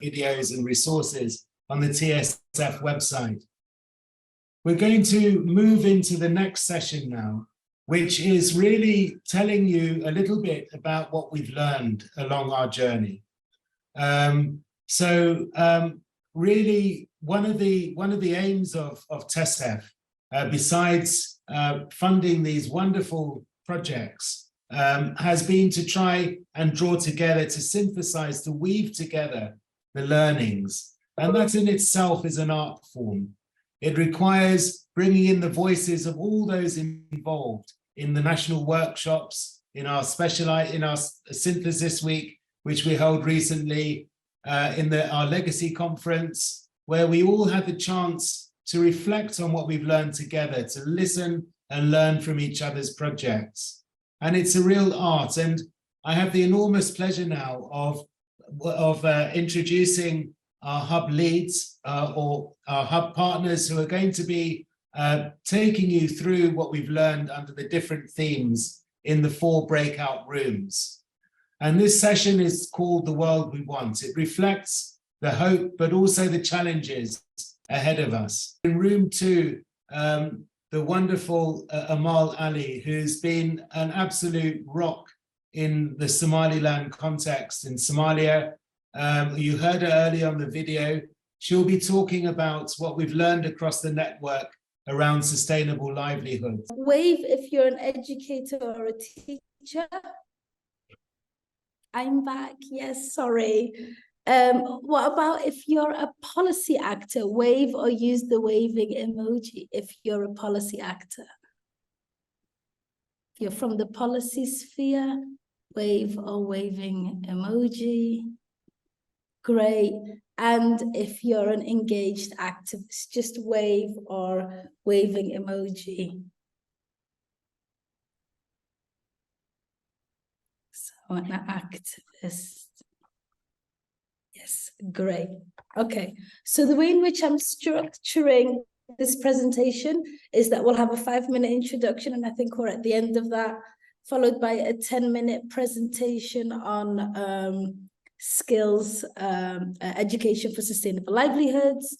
videos and resources on the TESF website. We're going to move into the next session now, which is really telling you a little bit about what we've learned along our journey. Really, one of the aims of TESF, besides funding these wonderful projects, has been to try and draw together, to synthesize, to weave together the learnings. And that in itself is an art form. It requires bringing in the voices of all those involved in the national workshops, in our synthesis week, which we held recently, in our legacy conference, where we all had the chance to reflect on what we've learned together, to listen and learn from each other's projects. And it's a real art. And I have the enormous pleasure now of introducing our hub leads, or our hub partners, who are going to be taking you through what we've learned under the different themes in the 4 breakout rooms. And this session is called The World We Want. It reflects the hope, but also the challenges ahead of us. In room 2, the wonderful Amal Ali, who's been an absolute rock in the Somaliland context in Somalia. You heard her earlier on the video. She'll be talking about what we've learned across the network around sustainable livelihoods. Wave if you're an educator or a teacher. I'm back, yes, sorry. What about if you're a policy actor? Wave or use the waving emoji if you're a policy actor. If you're from the policy sphere, wave or waving emoji. Great. And if you're an engaged activist, just wave or waving emoji. So an activist. Yes, great. Okay, so the way in which I'm structuring this presentation is that we'll have a 5-minute introduction, and I think we're at the end of that, followed by a 10-minute presentation on skills, education for sustainable livelihoods,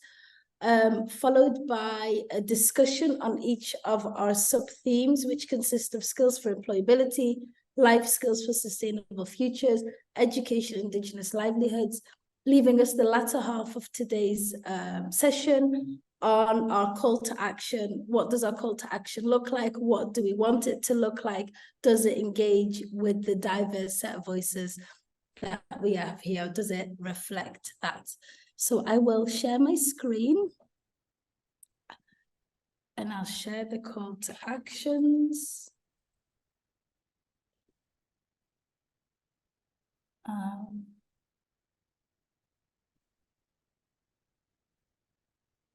followed by a discussion on each of our sub-themes, which consist of skills for employability, life skills for sustainable futures, education, indigenous livelihoods, leaving us the latter half of today's session on our call to action. What does our call to action look like? What do we want it to look like? Does it engage with the diverse set of voices that we have here? Does it reflect that? So I will share my screen and I'll share the call to actions.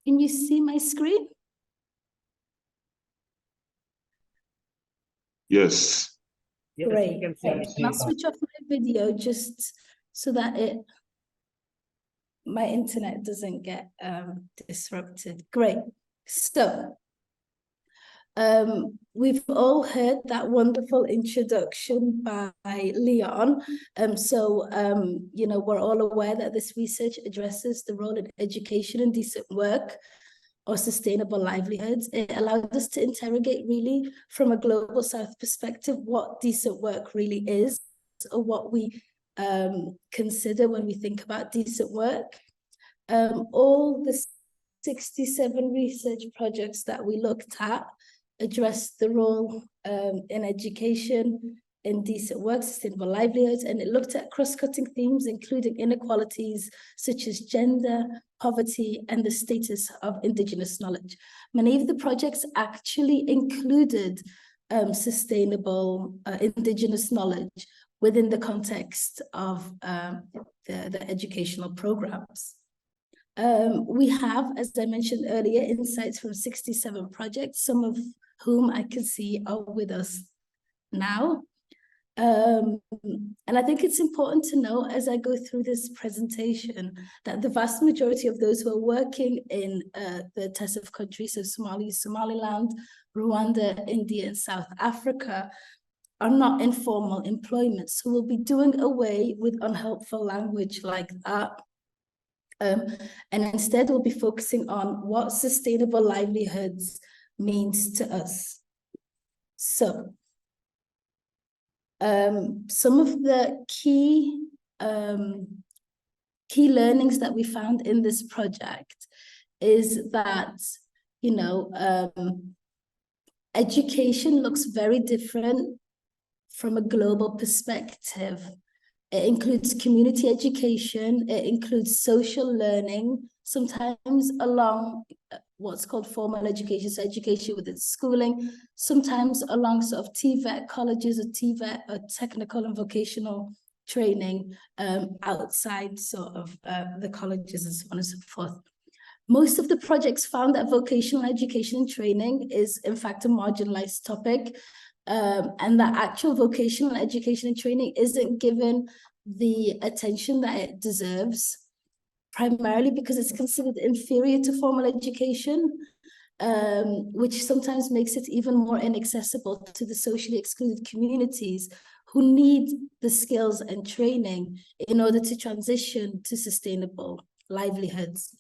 Can you see my screen? Yes. Great. I'll switch off my video just so that my internet doesn't get disrupted. Great. So we've all heard that wonderful introduction by Leon. You know, we're all aware that this research addresses the role in education and decent work or sustainable livelihoods. It allowed us to interrogate really from a global South perspective what decent work really is, or what we consider when we think about decent work. All the 67 research projects that we looked at addressed the role in education, in decent work, sustainable livelihoods, and it looked at cross-cutting themes, including inequalities such as gender, poverty, and the status of indigenous knowledge. Many of the projects actually included sustainable indigenous knowledge within the context of the educational programs. We have, as I mentioned earlier, insights from 67 projects, some of whom I can see are with us now. And I think it's important to know as I go through this presentation that the vast majority of those who are working in the TESF countries, so Somalia, Somaliland, Rwanda, India, and South Africa, are not in formal employment. So we'll be doing away with unhelpful language like that. And instead we'll be focusing on what sustainable livelihoods means to us. So some of the key learnings that we found in this project is that, you know, education looks very different from a global perspective. It includes community education, it includes social learning, sometimes along what's called formal education, so education within schooling, sometimes along sort of TVET colleges or TVET or technical and vocational training outside sort of the colleges and so on and so forth. Most of the projects found that vocational education and training is in fact a marginalized topic, and that actual vocational education and training isn't given the attention that it deserves, primarily because it's considered inferior to formal education, which sometimes makes it even more inaccessible to the socially excluded communities who need the skills and training in order to transition to sustainable livelihoods.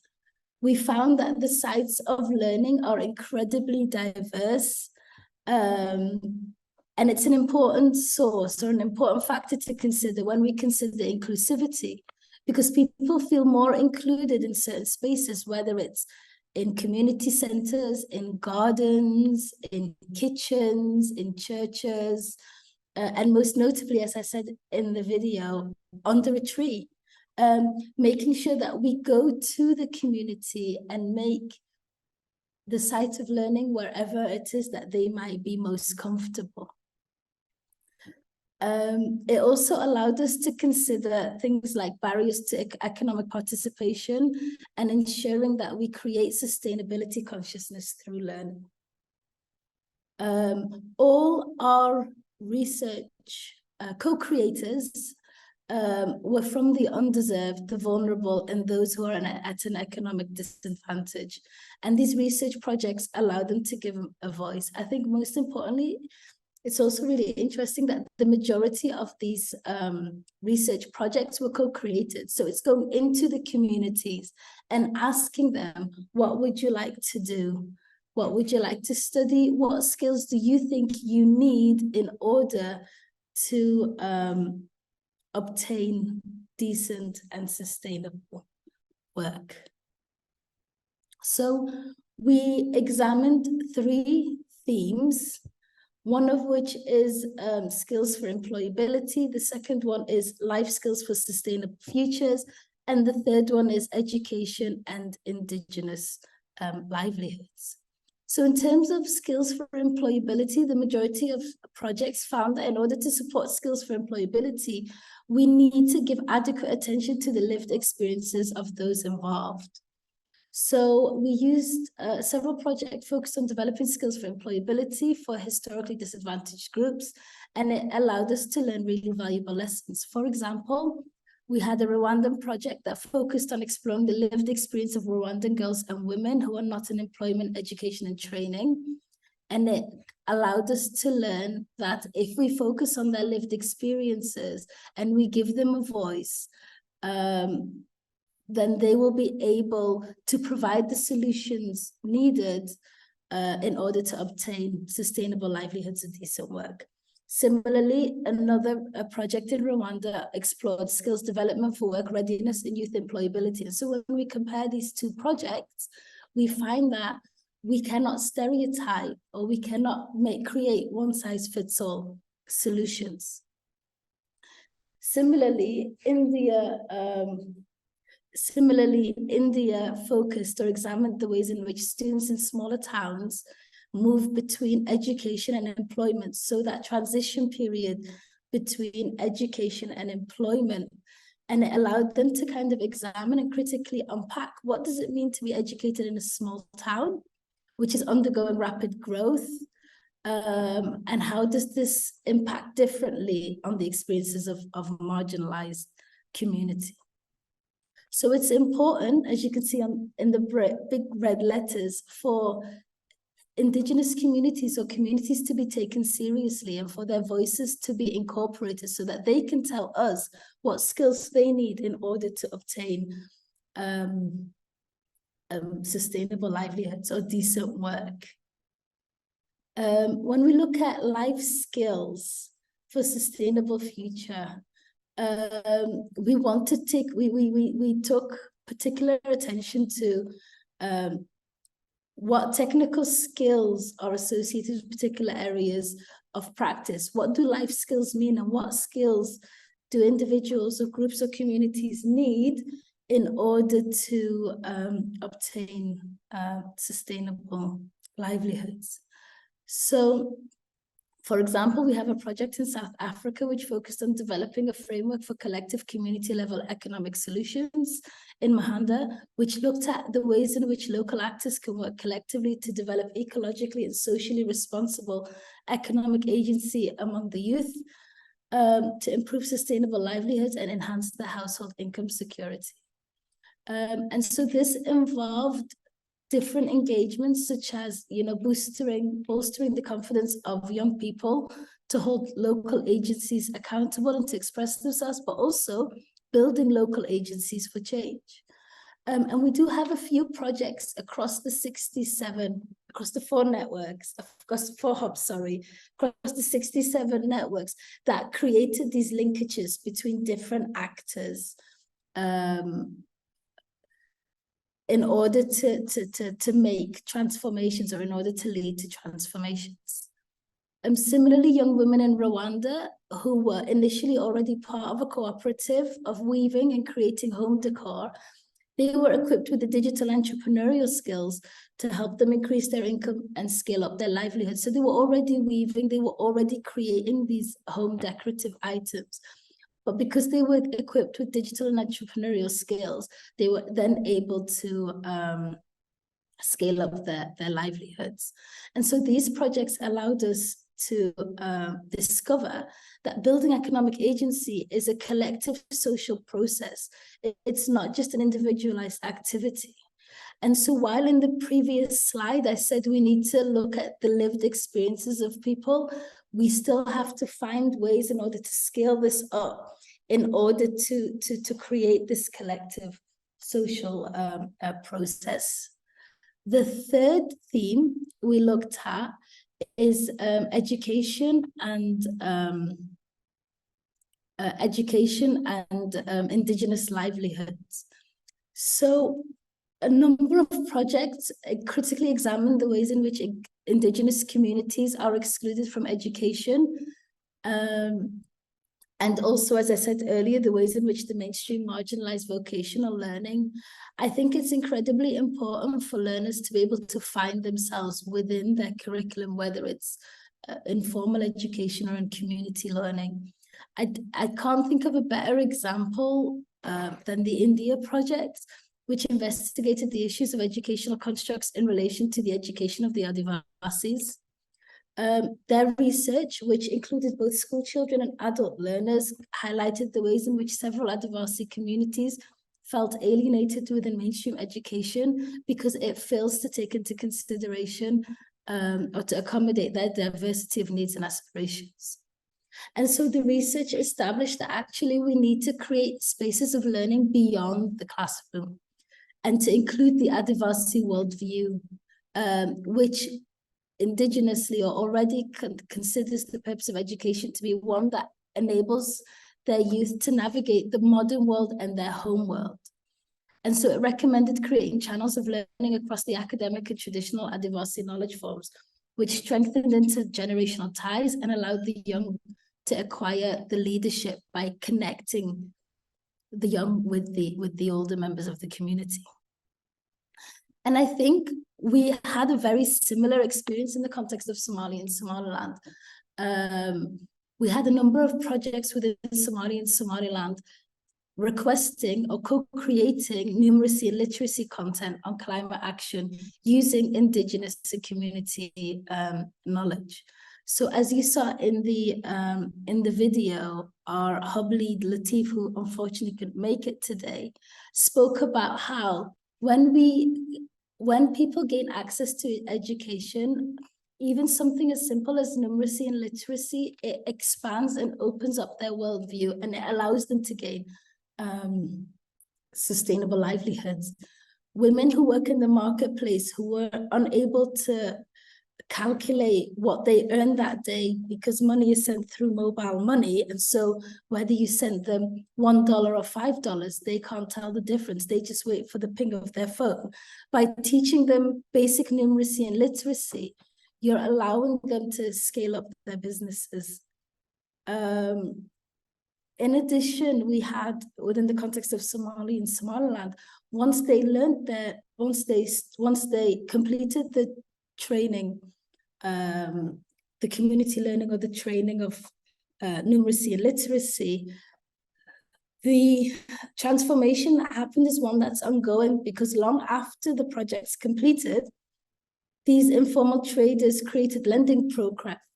We found that the sites of learning are incredibly diverse, and it's an important source or an important factor to consider when we consider inclusivity, because people feel more included in certain spaces, whether it's in community centers, in gardens, in kitchens, in churches, and most notably, as I said in the video, under a tree. Making sure that we go to the community and make the site of learning wherever it is that they might be most comfortable. It also allowed us to consider things like barriers to economic participation and ensuring that we create sustainability consciousness through learning. All our research co-creators were from the undeserved, the vulnerable, and those who are at an economic disadvantage. And these research projects allow them to give a voice. I think most importantly, it's also really interesting that the majority of these research projects were co-created. So it's going into the communities and asking them, what would you like to do? What would you like to study? What skills do you think you need in order to obtain decent and sustainable work? So we examined 3 themes, one of which is skills for employability. The second one is life skills for sustainable futures. And the third one is education and indigenous livelihoods. So in terms of skills for employability, the majority of projects found that in order to support skills for employability, we need to give adequate attention to the lived experiences of those involved. So we used several projects focused on developing skills for employability for historically disadvantaged groups, and it allowed us to learn really valuable lessons. For example, we had a Rwandan project that focused on exploring the lived experience of Rwandan girls and women who are not in employment, education, and training. And it allowed us to learn that if we focus on their lived experiences and we give them a voice, then they will be able to provide the solutions needed in order to obtain sustainable livelihoods and decent work. Similarly, another project in Rwanda explored skills development for work readiness and youth employability. And so when we compare these 2 projects, we find that we cannot stereotype or we cannot create one-size-fits-all solutions. Similarly, India focused or examined the ways in which students in smaller towns move between education and employment, so that transition period between education and employment. And it allowed them to kind of examine and critically unpack, what does it mean to be educated in a small town, which is undergoing rapid growth? And how does this impact differently on the experiences of marginalized community? So it's important, as you can see in the big red letters, for Indigenous communities or communities to be taken seriously and for their voices to be incorporated so that they can tell us what skills they need in order to obtain sustainable livelihoods or decent work. When we look at life skills for sustainable future, we took particular attention to what technical skills are associated with particular areas of practice. What do life skills mean, and what skills do individuals or groups or communities need in order to obtain sustainable livelihoods? So, for example, we have a project in South Africa which focused on developing a framework for collective community-level economic solutions in Mahanda, which looked at the ways in which local actors can work collectively to develop ecologically and socially responsible economic agency among the youth, to improve sustainable livelihoods and enhance the household income security. And so this involved different engagements, such as, bolstering the confidence of young people to hold local agencies accountable and to express themselves, but also building local agencies for change. And we do have a few projects across the 4 networks, across the 4 hubs, across the 67 networks that created these linkages between different actors, in order to make transformations, or in order to lead to transformations. Similarly, young women in Rwanda who were initially already part of a cooperative of weaving and creating home decor, they were equipped with the digital entrepreneurial skills to help them increase their income and scale up their livelihood. So they were already weaving, they were already creating these home decorative items. But because they were equipped with digital and entrepreneurial skills, they were then able to scale up their livelihoods. And so these projects allowed us to discover that building economic agency is a collective social process. It's not just an individualized activity. And so while in the previous slide, I said we need to look at the lived experiences of people, we still have to find ways in order to scale this up, in order to create this collective social process. The third theme we looked at is education and indigenous livelihoods. So a number of projects critically examine the ways in which indigenous communities are excluded from education. And also, as I said earlier, the ways in which the mainstream marginalized vocational learning. I think it's incredibly important for learners to be able to find themselves within their curriculum, whether it's informal education or in community learning. I can't think of a better example than the India project, which investigated the issues of educational constructs in relation to the education of the Adivasis. Their research, which included both school children and adult learners, highlighted the ways in which several Adivasi communities felt alienated within mainstream education because it fails to take into consideration or to accommodate their diversity of needs and aspirations. And so the research established that actually we need to create spaces of learning beyond the classroom and to include the Adivasi worldview, which indigenously or already considers the purpose of education to be one that enables their youth to navigate the modern world and their home world. And so it recommended creating channels of learning across the academic and traditional Adivasi knowledge forms, which strengthened intergenerational ties and allowed the young to acquire the leadership by connecting the young with the older members of the community. And I think we had a very similar experience in the context of Somalia and Somaliland. We had a number of projects within Somalia and Somaliland requesting or co-creating numeracy and literacy content on climate action using indigenous and community knowledge. So as you saw in the video, our hub lead Latif, who unfortunately couldn't make it today, spoke about how when people gain access to education, even something as simple as numeracy and literacy, it expands and opens up their worldview, and it allows them to gain sustainable livelihoods. Women who work in the marketplace who were unable to calculate what they earned that day because money is sent through mobile money. And so whether you send them $1 or $5, they can't tell the difference. They just wait for the ping of their phone. By teaching them basic numeracy and literacy, you're allowing them to scale up their businesses. In addition, we had, within the context of Somali and Somaliland, once they completed the training, the community learning or the training of numeracy and literacy, the transformation that happened is one that's ongoing, because long after the project's completed, these informal traders created lending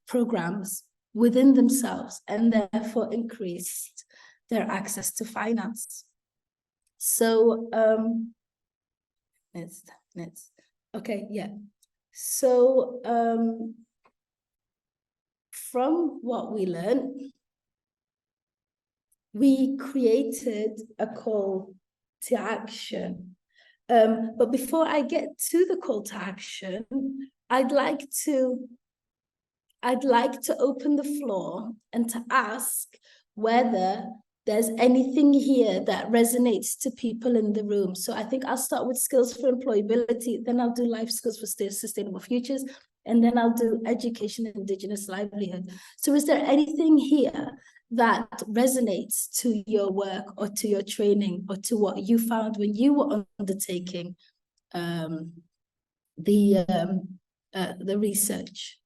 programs within themselves and therefore increased their access to finance. So okay, yeah. So from what we learned, we created a call to action. But before I get to the call to action, I'd like to open the floor and to ask whether there's anything here that resonates to people in the room. So I think I'll start with skills for employability, then I'll do life skills for sustainable futures, and then I'll do education and indigenous livelihood. So is there anything here that resonates to your work or to your training or to what you found when you were undertaking the research?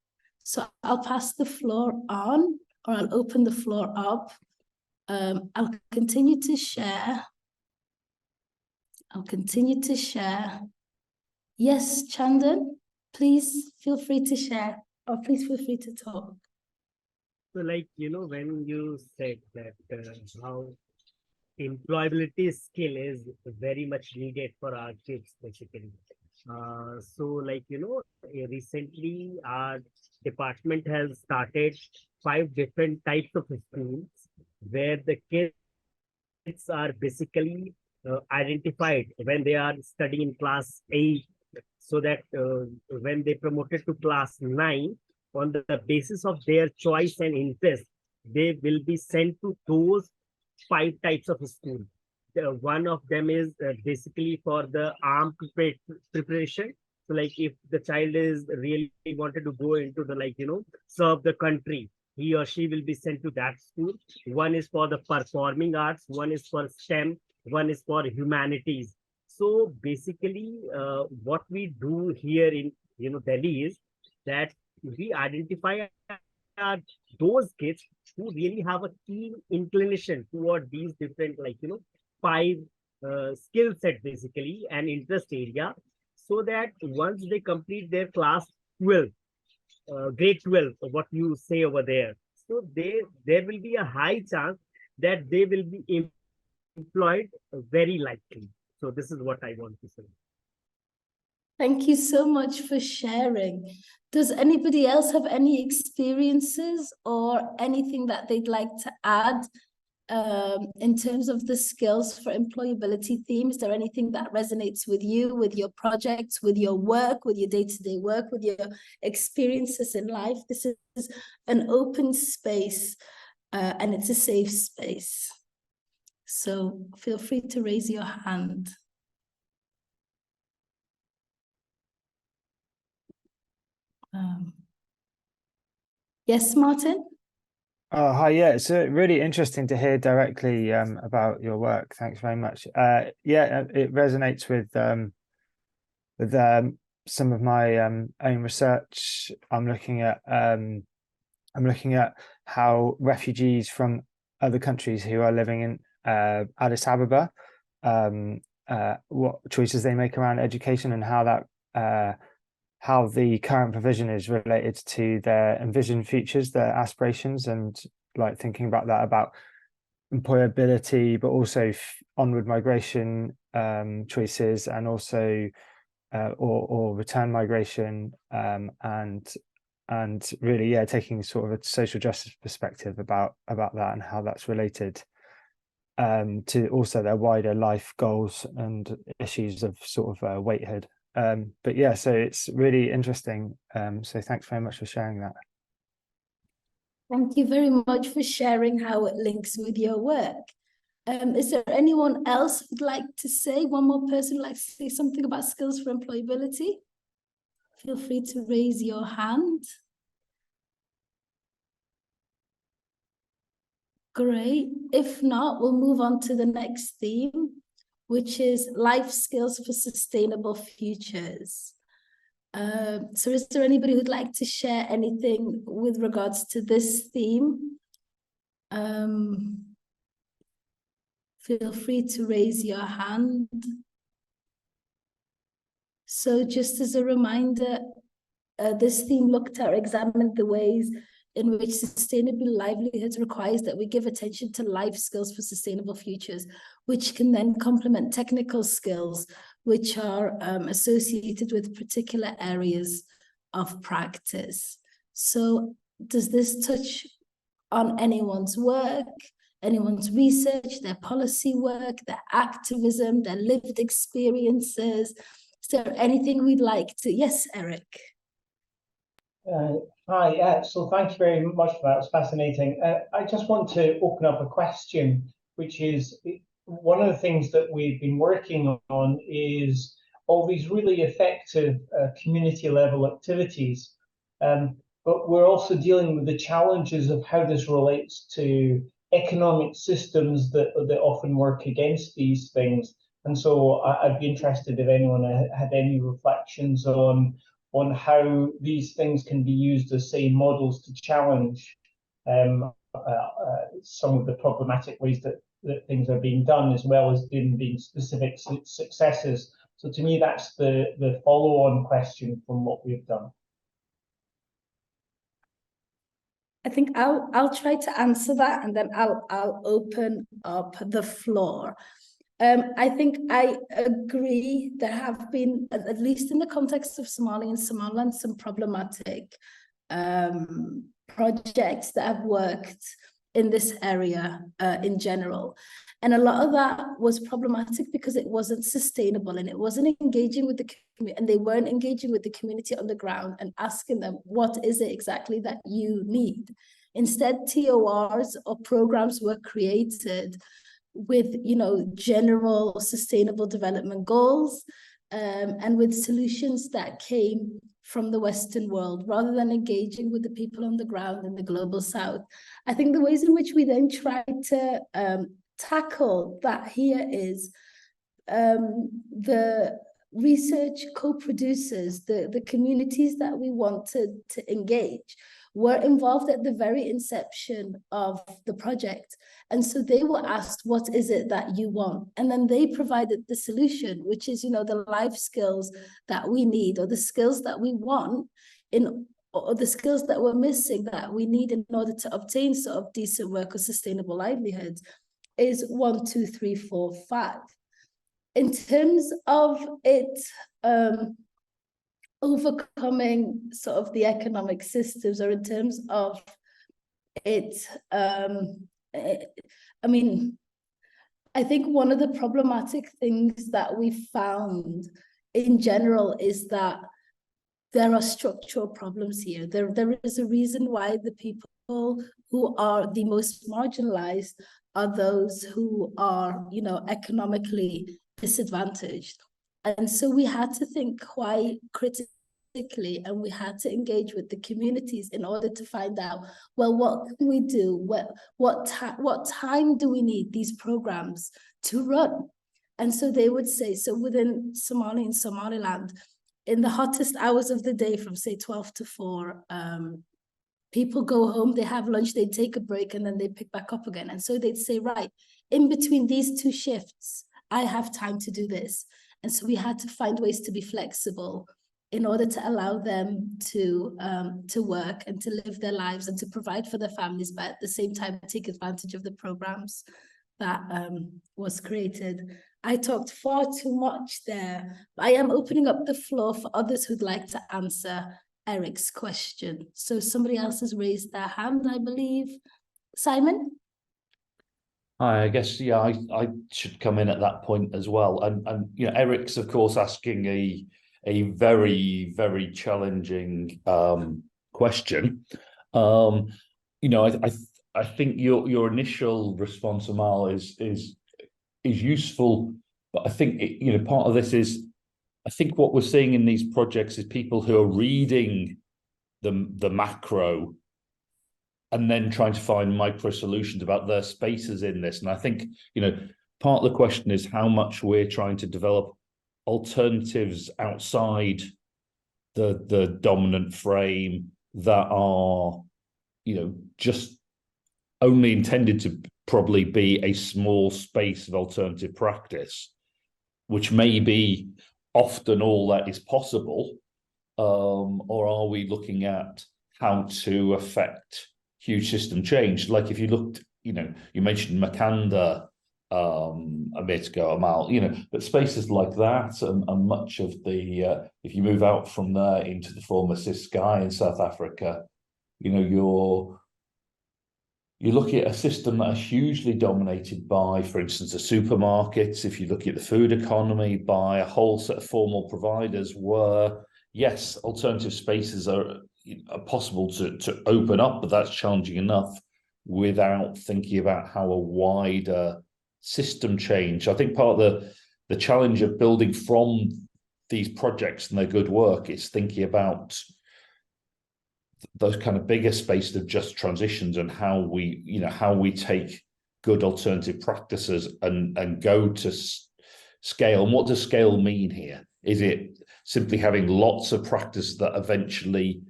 So I'll pass the floor on, or I'll open the floor up. I'll continue to share. Yes, Chandan, please feel free to share, or please feel free to talk. So like, when you said that how employability skill is very much needed for our kids, basically. So like, recently our department has started 5 different types of schools where the kids are basically identified when they are studying in class 8, so that when they promoted to class 9, on the basis of their choice and interest, they will be sent to those 5 types of school. One of them is basically for the armed preparation. So like if the child is really wanted to go into the serve the country, he or she will be sent to that school. One is for the performing arts, one is for STEM, one is for humanities. So basically what we do here in Delhi is that we identify those kids who really have a keen inclination toward these different 5 skill set basically and interest area, so that once they complete their class 12, grade 12, what you say over there, so there will be a high chance that they will be employed very likely. So this is what I want to say. Thank you so much for sharing. Does anybody else have any experiences or anything that they'd like to add in terms of the skills for employability theme? Is there anything that resonates with you, with your projects, with your work, with your day-to-day work, with your experiences in life? This is an open space and it's a safe space. So feel free to raise your hand. Yes, Martin? Hi, yeah, it's really interesting to hear directly about your work. Thanks very much. Yeah, it resonates with some of my own research. I'm looking at how refugees from other countries who are living in Addis Ababa, what choices they make around education and how that how the current provision is related to their envisioned futures, their aspirations, and like thinking about that, about employability, but also onward migration choices, and also or return migration, and really, yeah, taking sort of a social justice perspective about that and how that's related. to also their wider life goals and issues of sort of weighthood. But yeah, so it's really interesting. So thanks very much for sharing that. Thank you very much for sharing how it links with your work. Is there anyone else who'd like to say, one more person who'd like to say something about skills for employability? Feel free to raise your hand. Great. If not, we'll move on to the next theme, which is life skills for sustainable futures. So is there anybody who'd like to share anything with regards to this theme? Feel free to raise your hand. So just as a reminder, this theme looked at or examined the ways in which sustainable livelihoods requires that we give attention to life skills for sustainable futures, which can then complement technical skills, which are associated with particular areas of practice. So does this touch on anyone's work, anyone's research, their policy work, their activism, their lived experiences? Is there anything we'd like to? Yes, Eric. Hi, so thank you very much for that. It was fascinating. I just want to open up a question, which is one of the things that we've been working on is all these really effective community level activities. But we're also dealing with the challenges of how this relates to economic systems that often work against these things. And so I'd be interested if anyone had any reflections on how these things can be used as, say, models to challenge some of the problematic ways that things are being done, as well as being specific successes. So to me, that's the follow-on question from what we've done. I think I'll try to answer that, and then I'll open up the floor. I think I agree there have been, at least in the context of Somalia and Somaliland, some problematic projects that have worked in this area in general. And a lot of that was problematic because it wasn't sustainable and it wasn't engaging with the community, and they weren't engaging with the community on the ground and asking them, what is it exactly that you need? Instead, TORs or programs were created with, general sustainable development goals and with solutions that came from the Western world, rather than engaging with the people on the ground in the global South. I think the ways in which we then try to tackle that here is the research co-producers, the communities that we wanted to engage, were involved at the very inception of the project. And so they were asked, what is it that you want? And then they provided the solution, which is, the life skills that we need, or the skills that we want, or the skills that we're missing that we need in order to obtain sort of decent work or sustainable livelihoods, is 1, 2, 3, 4, 5. In terms of it overcoming sort of the economic systems, or in terms of it, I think one of the problematic things that we found in general is that there are structural problems here. There is a reason why the people who are the most marginalized are those who are, economically disadvantaged. And so we had to think quite critically, and we had to engage with the communities in order to find out, well, what can we do? What time do we need these programs to run? And so they would say, so within Somalia and Somaliland, in the hottest hours of the day, from say 12 to 4, people go home, they have lunch, they take a break, and then they pick back up again. And so they'd say, right, in between these 2 shifts, I have time to do this. And so we had to find ways to be flexible in order to allow them to work and to live their lives and to provide for their families, but at the same time take advantage of the programs that was created. I talked far too much there, but I am opening up the floor for others who'd like to answer Eric's question. So somebody else has raised their hand, I believe. Simon? Hi, I guess yeah, I should come in at that point as well. And you know, Eric's of course asking a very challenging question. You know, I think your initial response, Amal, is useful, but I think you know, part of this is I think what we're seeing in these projects is people who are reading the macro and then trying to find micro solutions about their spaces in this. And I think, you know, part of the question is how much we're trying to develop alternatives outside the dominant frame that are, you know, just only intended to probably be a small space of alternative practice, which may be often all that is possible, or are we looking at how to affect huge system change? Like if you looked, you know, you mentioned Makanda a bit ago, Amal, you know, but spaces like that and much of the, if you move out from there into the former Ciskei in South Africa, you know, you look at a system that is hugely dominated by, for instance, the supermarkets. If you look at the food economy, by a whole set of formal providers where, yes, alternative spaces are possible to open up, but that's challenging enough without thinking about how a wider system change. I think part of the challenge of building from these projects and their good work is thinking about those kind of bigger spaces of just transitions and how we, you know, how we take good alternative practices and go to scale. And what does scale mean here? Is it simply having lots of practice that eventually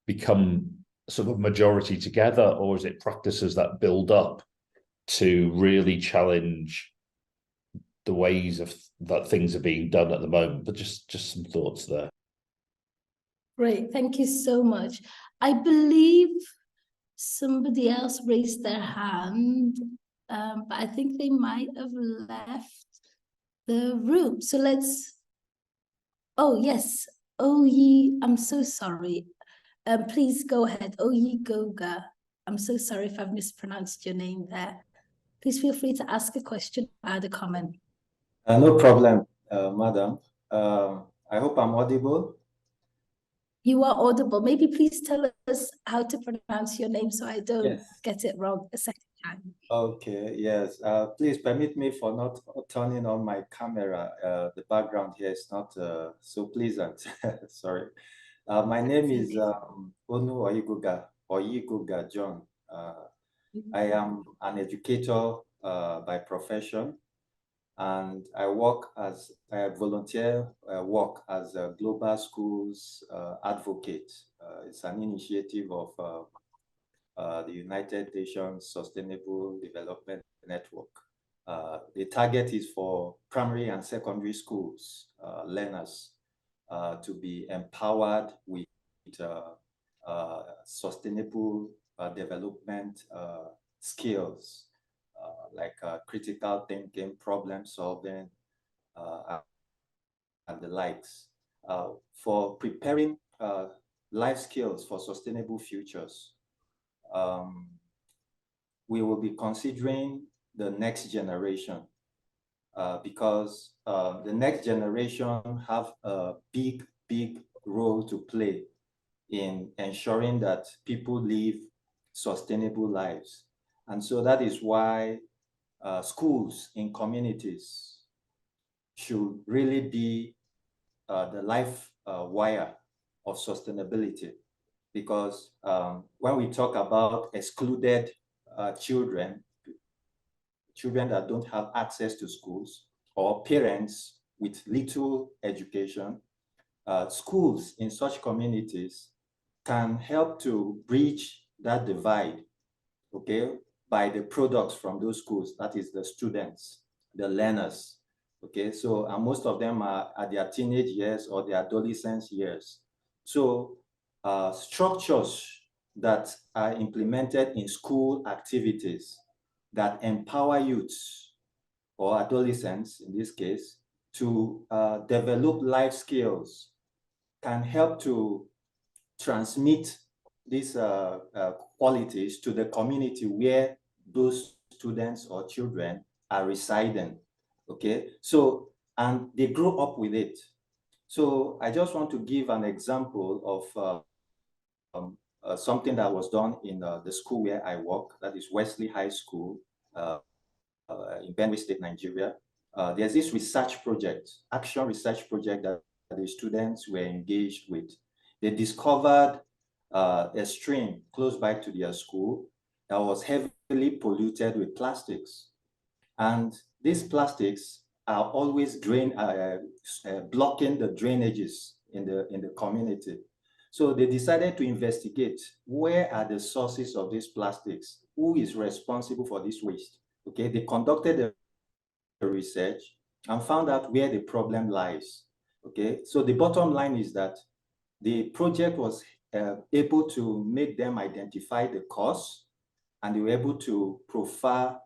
become sort of majority together, or is it practices that build up to really challenge the ways of that things are being done at the moment? But just some thoughts there. Great, thank you so much. I believe somebody else raised their hand, but I think they might have left the room. So let's, oh yes, Oyi, I'm so sorry. Please go ahead, Oyi Goga. I'm so sorry if I've mispronounced your name there. Please feel free to ask a question or add a comment. No problem, madam. I hope I'm audible. You are audible. Maybe please tell us how to pronounce your name so I don't get it wrong a second time. Okay, yes. Please permit me for not turning on my camera. The background here is not so pleasant. Sorry. My name is Onu Oyiguga John. I am an educator by profession, and I volunteer work as a global schools advocate. It's an initiative of the United Nations Sustainable Development Network. The target is for primary and secondary schools learners to be empowered with sustainable development skills like critical thinking, problem solving, and the likes, for preparing life skills for sustainable futures. We will be considering the next generation because the next generation have a big role to play in ensuring that people live sustainable lives. And so that is why schools in communities should really be the life wire of sustainability. Because when we talk about excluded children that don't have access to schools, or parents with little education, schools in such communities can help to bridge that divide, okay, by the products from those schools, that is the students, the learners, okay? So and most of them are at their teenage years or their adolescence years. So structures that are implemented in school activities that empower youths or adolescents, in this case, to develop life skills can help to transmit these qualities to the community where those students or children are residing. Okay, so, and they grow up with it. So I just want to give an example of something that was done in the school where I work, that is Wesley High School in Benue State, Nigeria. There's this research project, action research project that the students were engaged with. They discovered a stream close by to their school that was heavily polluted with plastics. And these plastics are always blocking the drainages in the community. So they decided to investigate where are the sources of these plastics, who is responsible for this waste. Okay, they conducted the research and found out where the problem lies. Okay, so the bottom line is that the project was able to make them identify the cause, and they were able to profile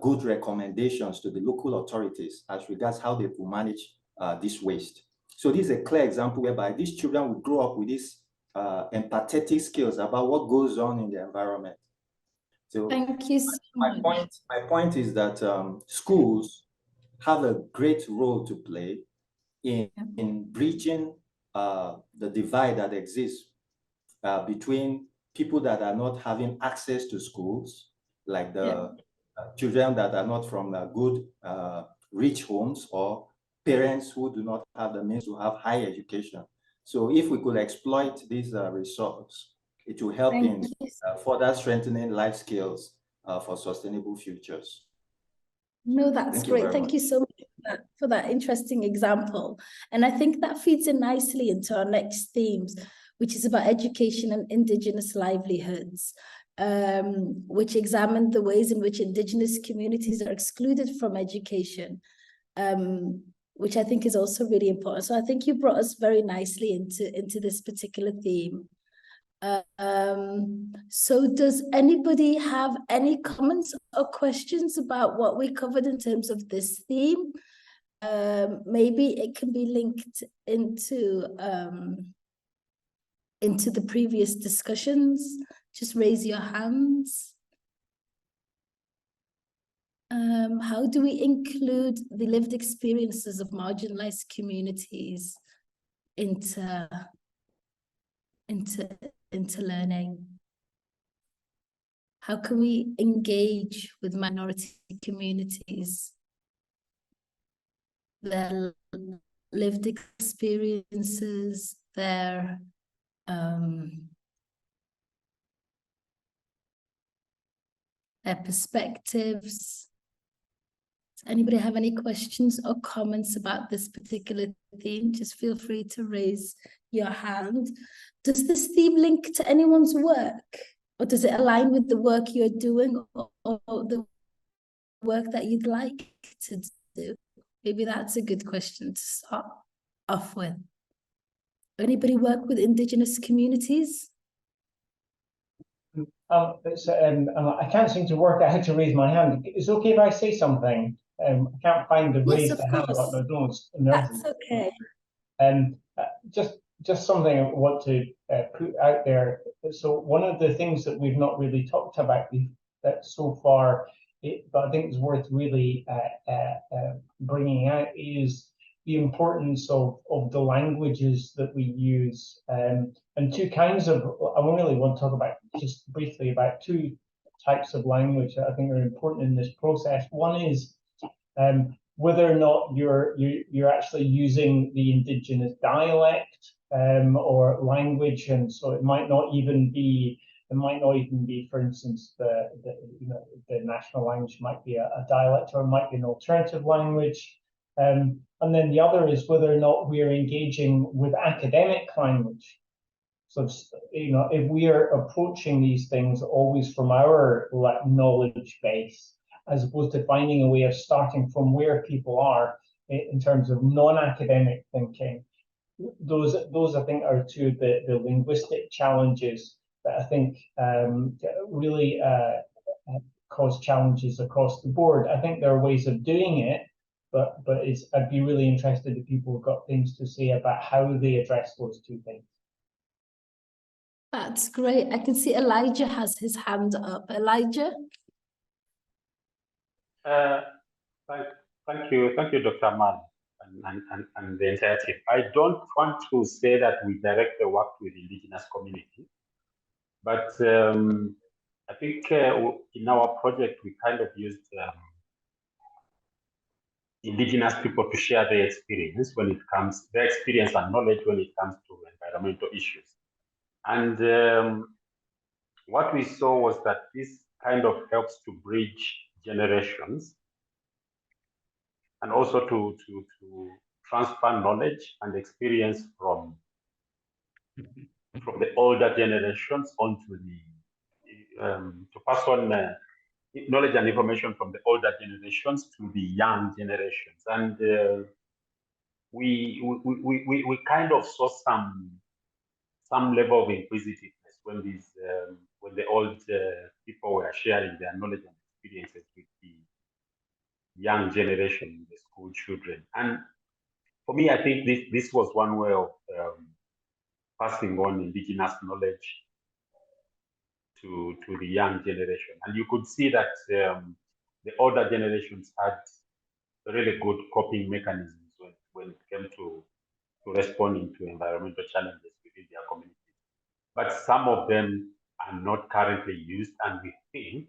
good recommendations to the local authorities as regards how they will manage this waste. So this is a clear example whereby these children will grow up with these empathetic skills about what goes on in the environment. So thank you so much. My point is that schools have a great role to play in bridging the divide that exists between people that are not having access to schools, like the children that are not from good, rich homes, or parents who do not have the means to have high education. So if we could exploit these resources, it will help in further strengthening life skills for sustainable futures. No, that's great. Thank you so much for that interesting example. And I think that feeds in nicely into our next themes, which is about education and Indigenous livelihoods, which examine the ways in which Indigenous communities are excluded from education, which I think is also really important. So I think you brought us very nicely into this particular theme. So does anybody have any comments or questions about what we covered in terms of this theme? Maybe it can be linked into the previous discussions. Just raise your hands. How do we include the lived experiences of marginalized communities into learning? How can we engage with minority communities, their lived experiences, their perspectives? Does anybody have any questions or comments about this particular theme? Just feel free to raise your hand. Does this theme link to anyone's work, or does it align with the work you're doing, or the work that you'd like to do? Maybe that's a good question to start off with. Anybody work with Indigenous communities? I can't seem to work out how to raise my hand. Is it okay if I say something? I can't find the raise the hand button. That's okay. Just something I want to put out there. So one of the things that we've not really talked about so far, but I think is worth really bringing out, is the importance of the languages that we use, and two kinds of. I really want to talk about just briefly about two types of language that I think are important in this process. One is whether or not you're actually using the Indigenous dialect or language, and so it might not even be, for instance, the national language might be a dialect, or it might be an alternative language. And then the other is whether or not we're engaging with academic language. So, if we are approaching these things always from our knowledge base, as opposed to finding a way of starting from where people are in terms of non-academic thinking, those I think are two of the linguistic challenges that I think really cause challenges across the board. I think there are ways of doing it, but I'd be really interested if people have got things to say about how they address those two things. That's great. I can see Elijah has his hand up. Elijah? Thank you, Dr. Amal and the entire team. I don't want to say that we direct the work with indigenous community, but I think in our project we kind of used indigenous people to share their experience their experience and knowledge when it comes to environmental issues. And what we saw was that this kind of helps to bridge generations and also to transfer knowledge and experience from the older generations onto to pass on knowledge and information from the older generations to the young generations. And we kind of saw some level of inquisitiveness when when the old people were sharing their knowledge and experiences with the young generation, the school children. And for me, I think this was one way of passing on indigenous knowledge to the young generation. And you could see that the older generations had really good coping mechanisms when it came to responding to environmental challenges within their communities. But some of them are not currently used, and we think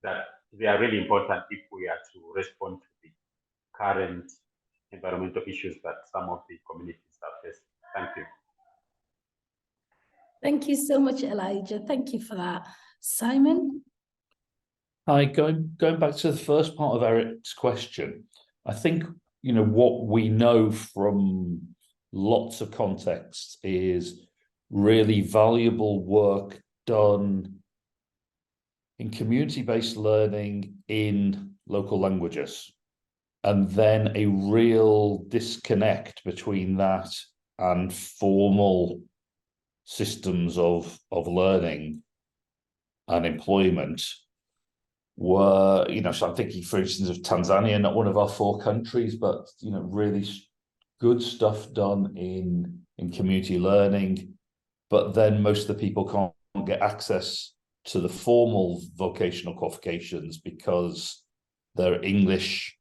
that they are really important if we are to respond to the current environmental issues that some of the communities are facing. Thank you. Thank you so much, Elijah. Thank you for that. Simon? Hi, going back to the first part of Eric's question, I think, you know, what we know from lots of contexts is really valuable work done in community-based learning in local languages, and then a real disconnect between that and formal systems of learning and employment were, you know, so I'm thinking, for instance, of Tanzania, not one of our 4 countries, but, you know, really good stuff done in community learning, but then most of the people can't get access to the formal vocational qualifications because their English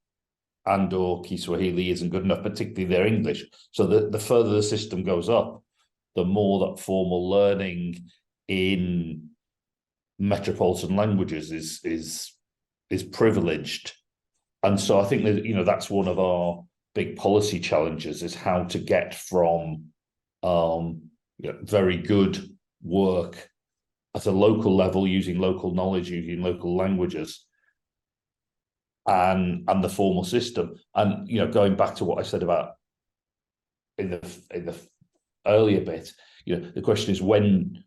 and or Kiswahili isn't good enough, particularly their English. So the further the system goes up, the more that formal learning in metropolitan languages is privileged. And so I think that, you know, that's one of our big policy challenges, is how to get from you know, very good work at a local level, using local knowledge, using local languages, and the formal system. And, you know, going back to what I said about in the earlier bit, you know, the question is when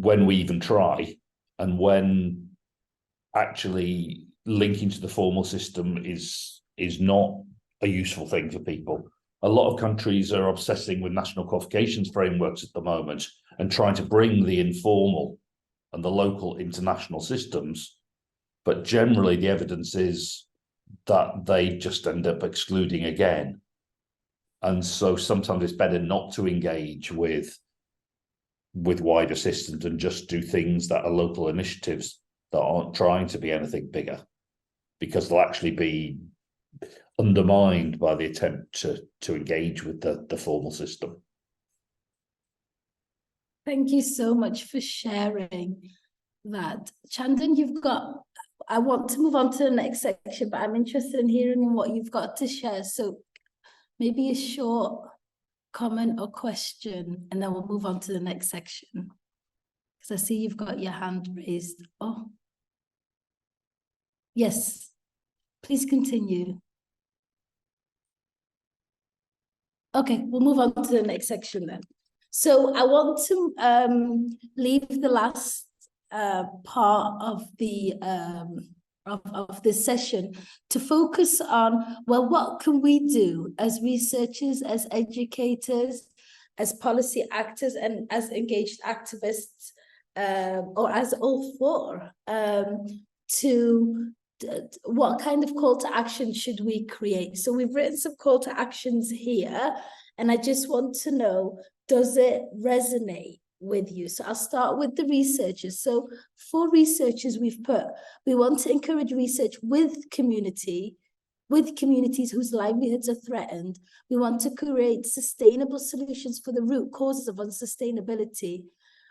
we even try, and when actually linking to the formal system is not a useful thing for people. A lot of countries are obsessing with national qualifications frameworks at the moment and trying to bring the informal and the local international systems, but generally the evidence is that they just end up excluding again. And so sometimes it's better not to engage with wider systems and just do things that are local initiatives that aren't trying to be anything bigger, because they'll actually be undermined by the attempt to engage with the formal system. Thank you so much for sharing that. Chandan, I want to move on to the next section, but I'm interested in hearing what you've got to share. So maybe a short comment or question, and then we'll move on to the next section. Because I see you've got your hand raised. Oh, yes, please continue. Okay, we'll move on to the next section then. So I want to leave the last part of the of this session to focus on, well, what can we do as researchers, as educators, as policy actors, and as engaged activists, or as all 4, to what kind of call to action should we create? So we've written some call to actions here, and I just want to know, does it resonate with you. So I'll start with the researchers. So for researchers, we want to encourage research with communities whose livelihoods are threatened. We want to create sustainable solutions for the root causes of unsustainability.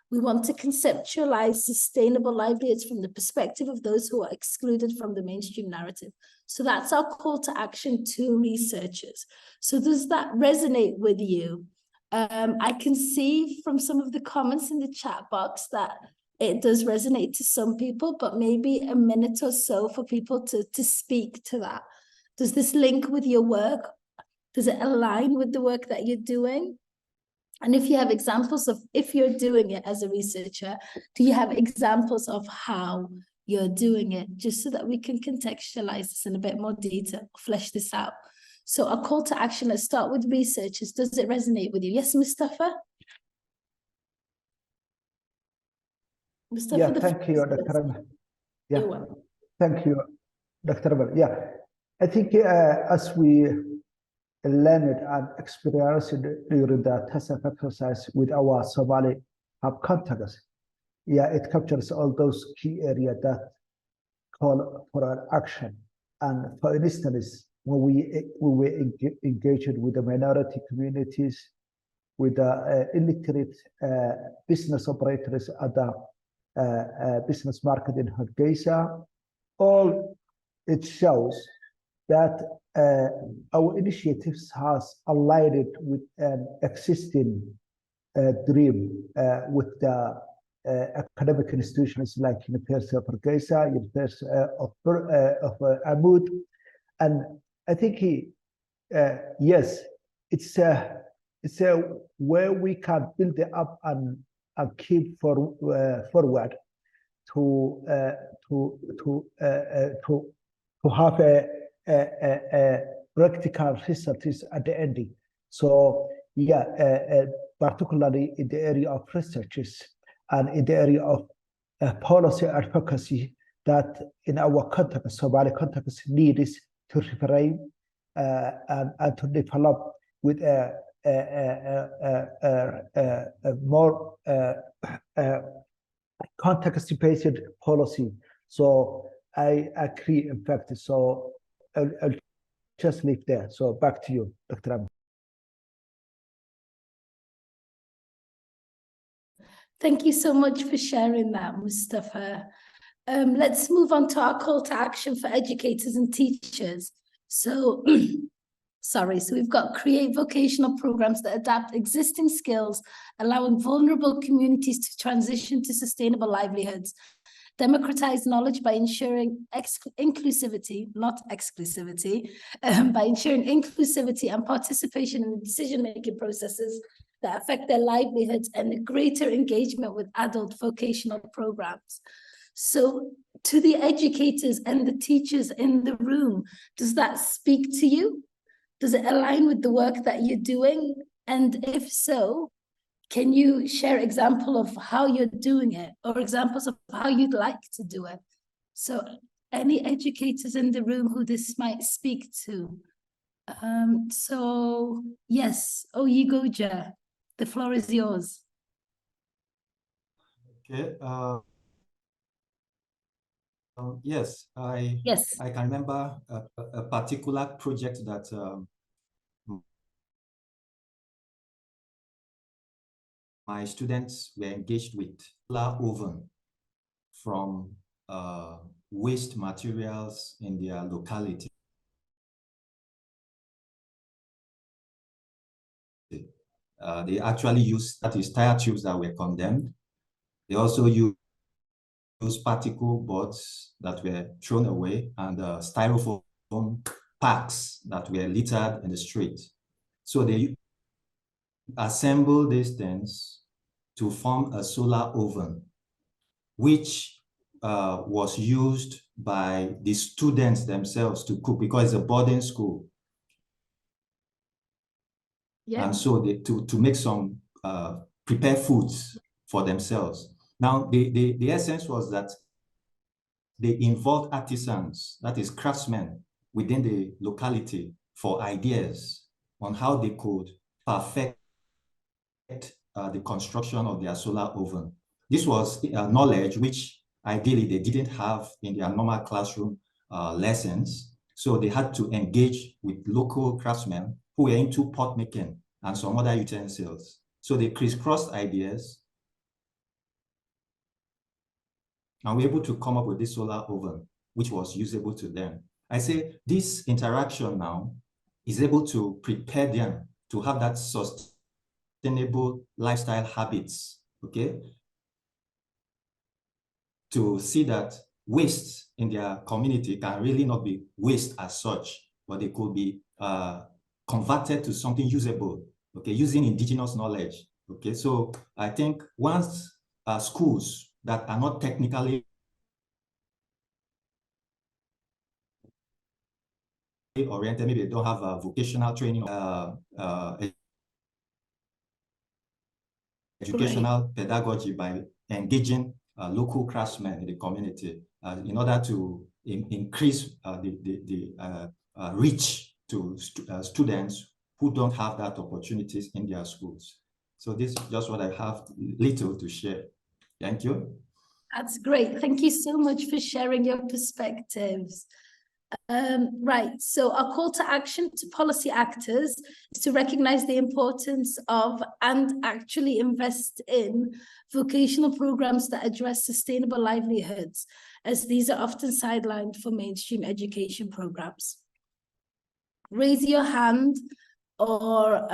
We want to conceptualize sustainable livelihoods from the perspective of those who are excluded from the mainstream narrative. So that's our call to action to researchers. So does that resonate with you? I can see from some of the comments in the chat box that it does resonate to some people, but maybe a minute or so for people to speak to that. Does this link with your work? Does it align with the work that you're doing? And if you have examples of, if you're doing it as a researcher, do you have examples of how you're doing it, just so that we can contextualize this in a bit more detail, flesh this out? So a call to action, let's start with researchers. Does it resonate with you? Yes, Mustafa? Mustafa, Yeah, thank you, Dr. Amal. Yeah, you're welcome. thank you, Dr. Amal. Yeah, I think as we learned and experienced during the TESF exercise with our Somali hub context, yeah, it captures all those key areas that call for an action. And for instance, when we engaged with the minority communities, with the illiterate business operators at the business market in Hargeisa, all it shows that our initiatives has aligned with an existing dream with the academic institutions like University of Hargeisa, University of Amal, and I think yes, it's a where we can build it up and keep forward to have a practical results at the ending. So yeah, particularly in the area of researches and in the area of policy advocacy, that in our context, Somali context, needs to reframe and to develop with a more context-based policy. So I agree, in fact. So I'll just leave there. So back to you, Dr. Amal. Thank you so much for sharing that, Mustafa. Let's move on to our call to action for educators and teachers. So, so we've got create vocational programs that adapt existing skills, allowing vulnerable communities to transition to sustainable livelihoods, democratize knowledge by ensuring inclusivity, not exclusivity, by ensuring inclusivity and participation in decision-making processes that affect their livelihoods, and greater engagement with adult vocational programs. So to the educators and the teachers in the room, does that speak to you? Does it align with the work that you're doing? And if so, can you share example of how you're doing it, or examples of how you'd like to do it? So any educators in the room who this might speak to? So yes, Oyigoja, the floor is yours. Okay. Yes, Yes. I can remember a particular project that my students were engaged with, solar oven from waste materials in their locality. They actually use, that is, tire tubes that were condemned. They also use particle boards that were thrown away and styrofoam packs that were littered in the street. So they assemble these things to form a solar oven, which was used by the students themselves to cook, because it's a boarding school. Yeah. And so they, to make some prepare foods for themselves. Now, the essence was that they involved artisans, that is craftsmen within the locality, for ideas on how they could perfect the construction of their solar oven. This was knowledge which ideally they didn't have in their normal classroom lessons. So they had to engage with local craftsmen who were into pot making and some other utensils. So they crisscrossed ideas and were able to come up with this solar oven, which was usable to them. I say this interaction now is able to prepare them to have that sustainable lifestyle habits, okay? To see that waste in their community can really not be waste as such, but it could be converted to something usable, okay, using indigenous knowledge, okay? So I think once schools that are not technically oriented, maybe they don't have a vocational training, educational pedagogy by engaging local craftsmen in the community in order to increase the reach to students who don't have that opportunities in their schools. So this is just what I have little to share. Thank you. That's great. Thank you so much for sharing your perspectives. Right, so our call to action to policy actors is to recognize the importance of and actually invest in vocational programs that address sustainable livelihoods, as these are often sidelined for mainstream education programs. Raise your hand, or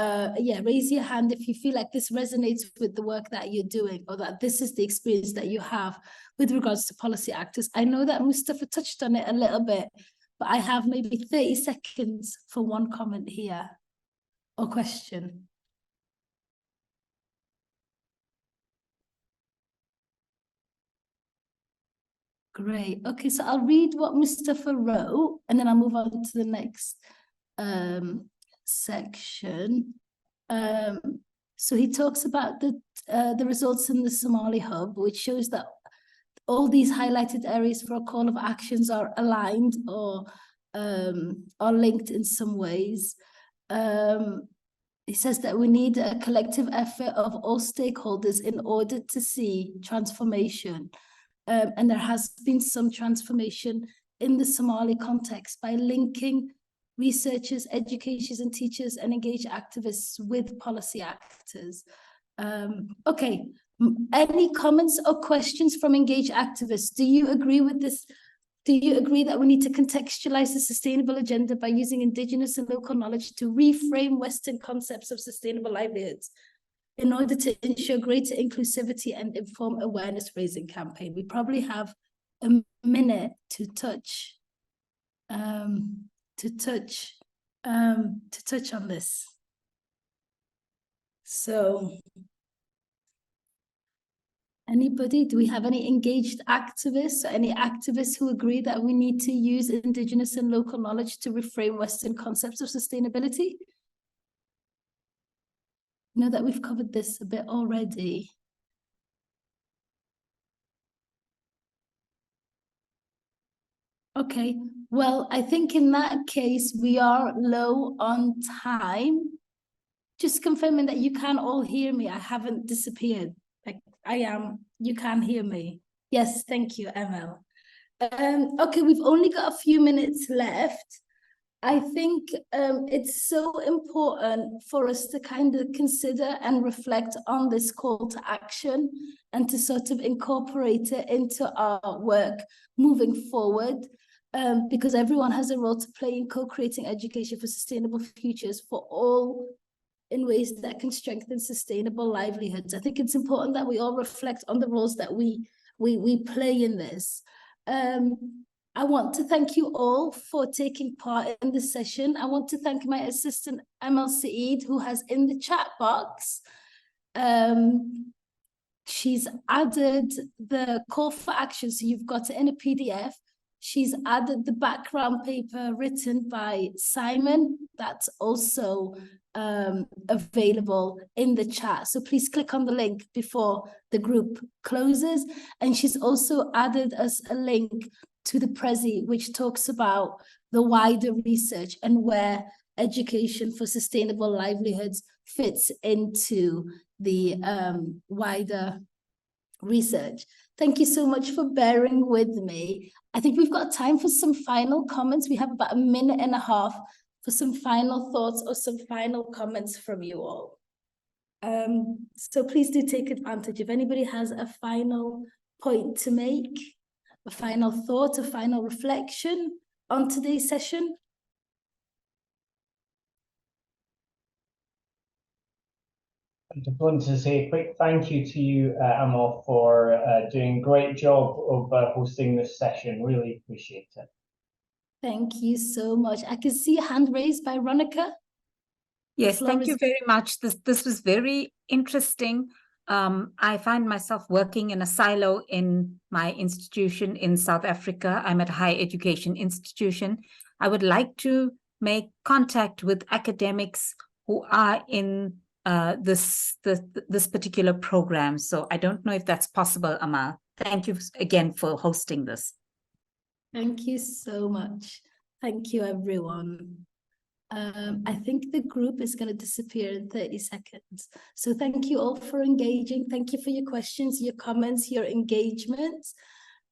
raise your hand if you feel like this resonates with the work that you're doing, or that this is the experience that you have with regards to policy actors. I know that Mustafa touched on it a little bit, but I have maybe 30 seconds for one comment here or question. Great. Okay, so I'll read what Mustafa wrote and then I'll move on to the next section. So he talks about the results in the Somali Hub, which shows that all these highlighted areas for a call of actions are aligned or are linked in some ways. He says that we need a collective effort of all stakeholders in order to see transformation. And there has been some transformation in the Somali context by linking researchers, educators and teachers and engaged activists with policy actors. Okay, any comments or questions from engaged activists? Do you agree with this? Do you agree that we need to contextualize the sustainable agenda by using indigenous and local knowledge to reframe Western concepts of sustainable livelihoods in order to ensure greater inclusivity and inform awareness raising campaign? We probably have a minute to touch on this. So anybody, do we have any engaged activists or any activists who agree that we need to use indigenous and local knowledge to reframe Western concepts of sustainability? I know that we've covered this a bit already. Okay, well, I think in that case, we are low on time. Just confirming that you can all hear me. I haven't disappeared. Like I am, you can hear me. Yes, thank you, Amal. Okay, we've only got a few minutes left. I think it's so important for us to kind of consider and reflect on this call to action and to sort of incorporate it into our work moving forward, because everyone has a role to play in co-creating education for sustainable futures for all in ways that can strengthen sustainable livelihoods. I think it's important that we all reflect on the roles that we play in this. I want to thank you all for taking part in this session. I want to thank my assistant, Amal Saeed, who has in the chat box, she's added the call for action, so you've got it in a PDF. She's added the background paper written by Simon. That's also available in the chat. So please click on the link before the group closes. And she's also added us a link to the Prezi, which talks about the wider research and where education for sustainable livelihoods fits into the wider research. Thank you so much for bearing with me. I think we've got time for some final comments. We have about a minute and a half for some final thoughts or some final comments from you all. So please do take advantage. If anybody has a final point to make, a final thought, a final reflection on today's session. I just wanted to say a quick thank you to you, Amal, for doing a great job of hosting this session. Really appreciate it. Thank you so much. I can see a hand raised by Ronica. Yes, thank you very much. This was very interesting. I find myself working in a silo in my institution in South Africa. I'm at a higher education institution. I would like to make contact with academics who are in this particular program. So I don't know if that's possible, Amal. Thank you again for hosting this. Thank you so much. Thank you, everyone. I think the group is going to disappear in 30 seconds. So thank you all for engaging. Thank you for your questions, your comments, your engagement.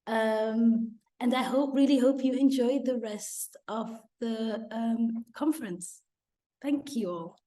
And I really hope you enjoyed the rest of the conference. Thank you all.